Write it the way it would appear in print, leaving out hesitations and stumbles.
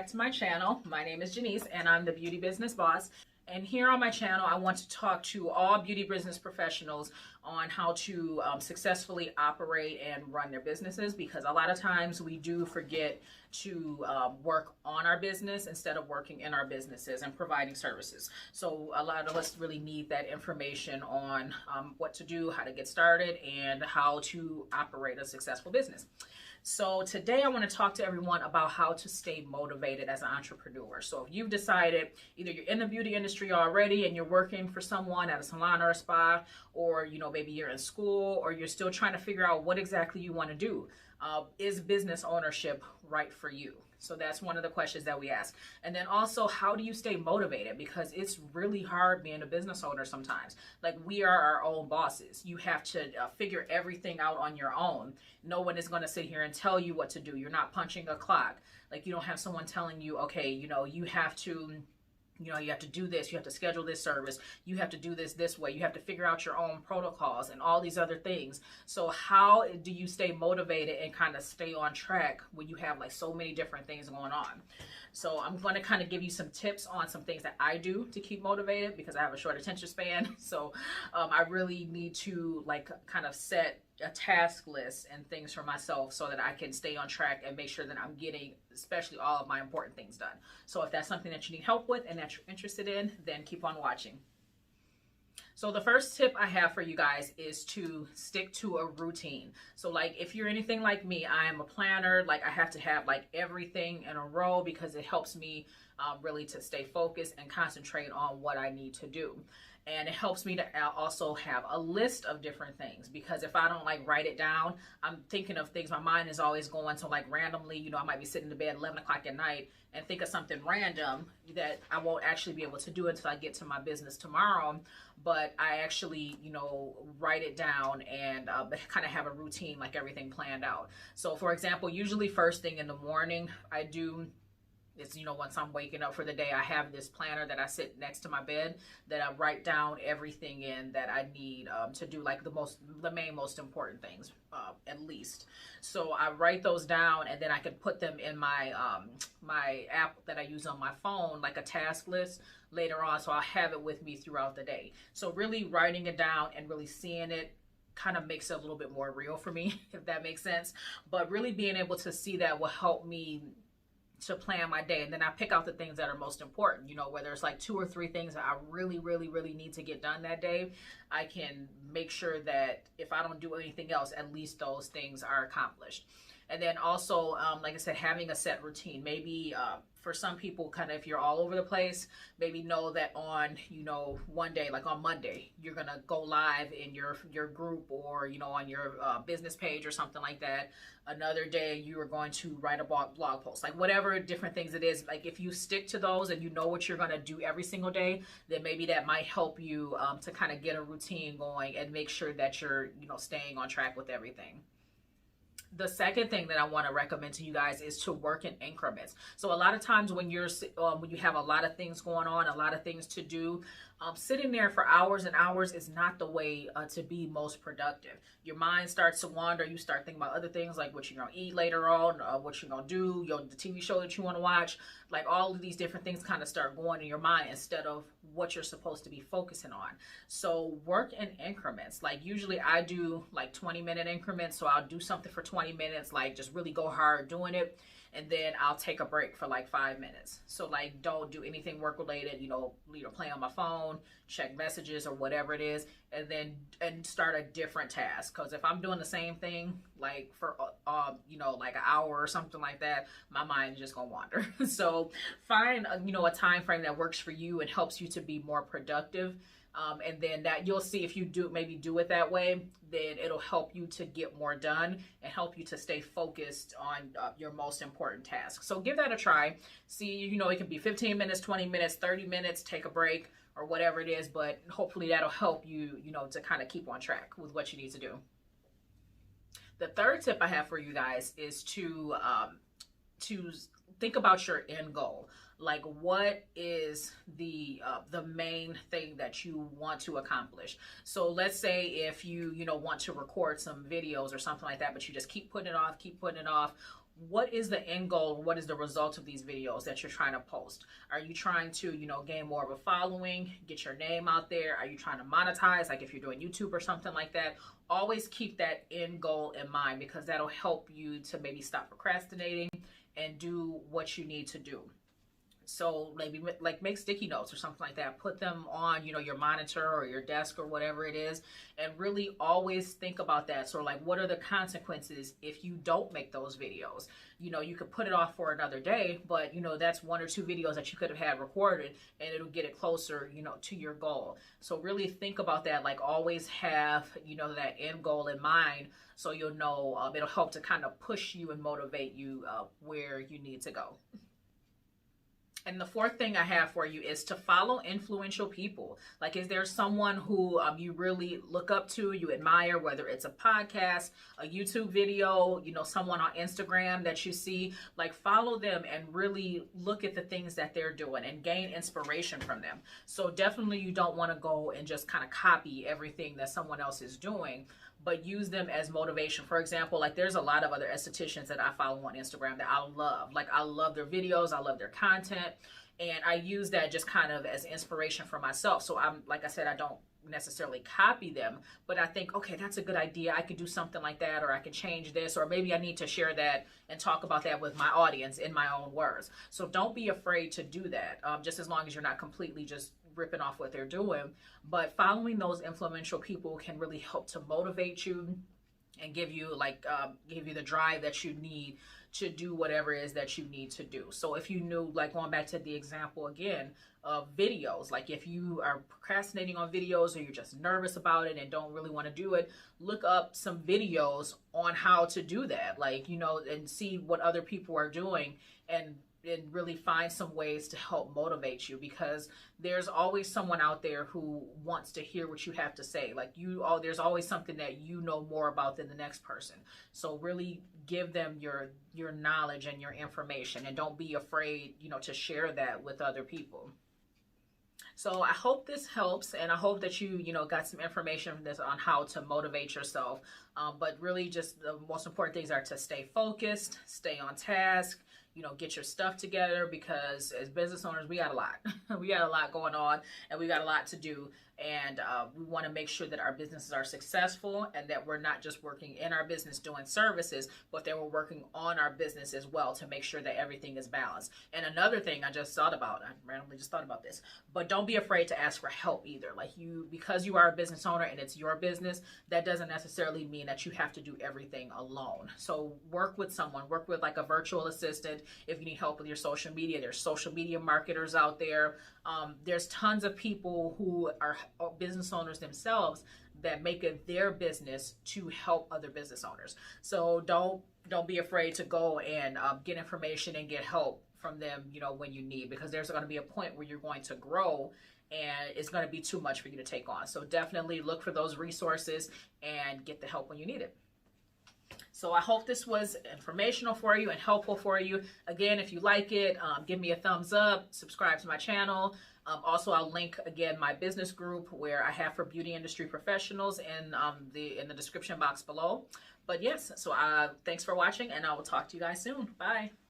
back to my channel. My name is Janice and I'm the Beauty Business Boss. And here on my channel, I want to talk to all beauty business professionals on how to successfully operate and run their businesses, because a lot of times we do forget to work on our business instead of working in our businesses and providing services. So a lot of us really need that information on what to do, how to get started, and how to operate a successful business. So today I want to talk to everyone about how to stay motivated as an entrepreneur. So if you've decided either you're in the beauty industry already and you're working for someone at a salon or a spa, or maybe you're in school, or you're still trying to figure out what exactly you want to do, is business ownership right for you? So that's one of the questions that we ask. And then also, how do you stay motivated? Because it's really hard being a business owner sometimes. Like, we are our own bosses. You have to figure everything out on your own. No one is going to sit here and tell you what to do. You're not punching a clock. Like, you don't have someone telling you, okay, you have to... you have to do this, you have to schedule this service, you have to do this way, you have to figure out your own protocols and all these other things. So how do you stay motivated and kind of stay on track when you have like so many different things going on? So I'm going to kind of give you some tips on some things that I do to keep motivated, because I have a short attention span. So I really need to like kind of set a task list and things for myself so that I can stay on track and make sure that I'm getting especially all of my important things done. So if that's something that you need help with and that you're interested in, then keep on watching. So the first tip I have for you guys is to stick to a routine. So like, if you're anything like me, I am a planner. Like, I have to have like everything in a row because it helps me really to stay focused and concentrate on what I need to do. And it helps me to also have a list of different things, because if I don't like write it down, I'm thinking of things. My mind is always going to like randomly, I might be sitting in bed 11 o'clock at night and think of something random that I won't actually be able to do until I get to my business tomorrow. But I actually, write it down and kind of have a routine, like everything planned out. So for example, usually first thing in the morning I do, it's, once I'm waking up for the day, I have this planner that I sit next to my bed that I write down everything in that I need to do, like the main most important things, at least. So I write those down, and then I can put them in my my app that I use on my phone, like a task list later on. So I'll have it with me throughout the day. So really writing it down and really seeing it kind of makes it a little bit more real for me, if that makes sense. But really being able to see that will help me to plan my day. And then I pick out the things that are most important, whether it's like 2 or 3 things that I really need to get done that day. I can make sure that if I don't do anything else, at least those things are accomplished. And then also, like I said, having a set routine. Maybe for some people, kind of if you're all over the place, maybe know that on, one day, like on Monday, you're going to go live in your group, or, on your business page or something like that. Another day, you are going to write a blog post, like whatever different things it is. Like, if you stick to those and you know what you're going to do every single day, then maybe that might help you to kind of get a routine going and make sure that you're, staying on track with everything. The second thing that I want to recommend to you guys is to work in increments. So a lot of times when you have a lot of things going on, a lot of things to do, sitting there for hours and hours is not the way to be most productive. Your mind starts to wander. You start thinking about other things, like what you're going to eat later on, what you're going to do, the TV show that you want to watch. Like, all of these different things kind of start going in your mind instead of what you're supposed to be focusing on. So work in increments. Like, usually I do like 20-minute increments. So I'll do something for 20 minutes, like just really go hard doing it. And then I'll take a break for like 5 minutes. So like, don't do anything work related, play on my phone, check messages or whatever it is, and start a different task. Because if I'm doing the same thing, like for, like an hour or something like that, my mind is just gonna wander. So find, a time frame that works for you and helps you to be more productive. And then that you'll see, if you maybe do it that way, then it'll help you to get more done and help you to stay focused on your most important task. So give that a try. See, it can be 15 minutes, 20 minutes, 30 minutes, take a break or whatever it is, but hopefully that'll help you, to kind of keep on track with what you need to do. The third tip I have for you guys is to think about your end goal. Like, what is the main thing that you want to accomplish? So let's say if you want to record some videos or something like that, but you just keep putting it off, what is the end goal? What is the result of these videos that you're trying to post? Are you trying to, gain more of a following, get your name out there? Are you trying to monetize, like if you're doing YouTube or something like that? Always keep that end goal in mind, because that'll help you to maybe stop procrastinating and do what you need to do. So maybe like make sticky notes or something like that, put them on your monitor or your desk or whatever it is, and really always think about that. So like, what are the consequences if you don't make those videos? You could put it off for another day, but that's 1 or 2 videos that you could have had recorded, and it'll get it closer to your goal. So really think about that. Like, always have that end goal in mind, so you'll know. It'll help to kind of push you and motivate you where you need to go. And the 4th thing I have for you is to follow influential people. Like, is there someone who you really look up to, you admire, whether it's a podcast, a YouTube video, someone on Instagram that you see? Like, follow them and really look at the things that they're doing and gain inspiration from them. So definitely you don't want to go and just kind of copy everything that someone else is doing, but use them as motivation. For example, like, there's a lot of other estheticians that I follow on Instagram that I love. Like, I love their videos, I love their content, and I use that just kind of as inspiration for myself. So like I said, I don't necessarily copy them, but I think, okay, that's a good idea. I could do something like that, or I could change this, or maybe I need to share that and talk about that with my audience in my own words. So don't be afraid to do that, just as long as you're not completely just ripping off what they're doing. But following those influential people can really help to motivate you and give you the drive that you need to do whatever it is that you need to do. So if you knew, like, going back to the example again of videos, like if you are procrastinating on videos, or you're just nervous about it and don't really want to do it, look up some videos on how to do that, and see what other people are doing, and really find some ways to help motivate you, because there's always someone out there who wants to hear what you have to say. Like, there's always something that you know more about than the next person. So really give them your knowledge and your information, and don't be afraid, to share that with other people. So I hope this helps, and I hope that you got some information from this on how to motivate yourself. But really, just the most important things are to stay focused, stay on task, get your stuff together, because as business owners, we got a lot. We got a lot going on, and we got a lot to do. And we want to make sure that our businesses are successful, and that we're not just working in our business doing services, but that we're working on our business as well, to make sure that everything is balanced. And another thing I randomly just thought about this, but don't be afraid to ask for help either. Like, because you are a business owner and it's your business, that doesn't necessarily mean that you have to do everything alone. So work with someone, work with like a virtual assistant. If you need help with your social media, there's social media marketers out there. There's tons of people who are business owners themselves that make it their business to help other business owners. So don't be afraid to go and get information and get help from them, when you need, because there's going to be a point where you're going to grow and it's going to be too much for you to take on. So definitely look for those resources and get the help when you need it. So I hope this was informational for you and helpful for you. Again, if you like it, give me a thumbs up, subscribe to my channel. Also, I'll link again my business group where I have for beauty industry professionals in the description box below. But yes, so thanks for watching, and I will talk to you guys soon. Bye.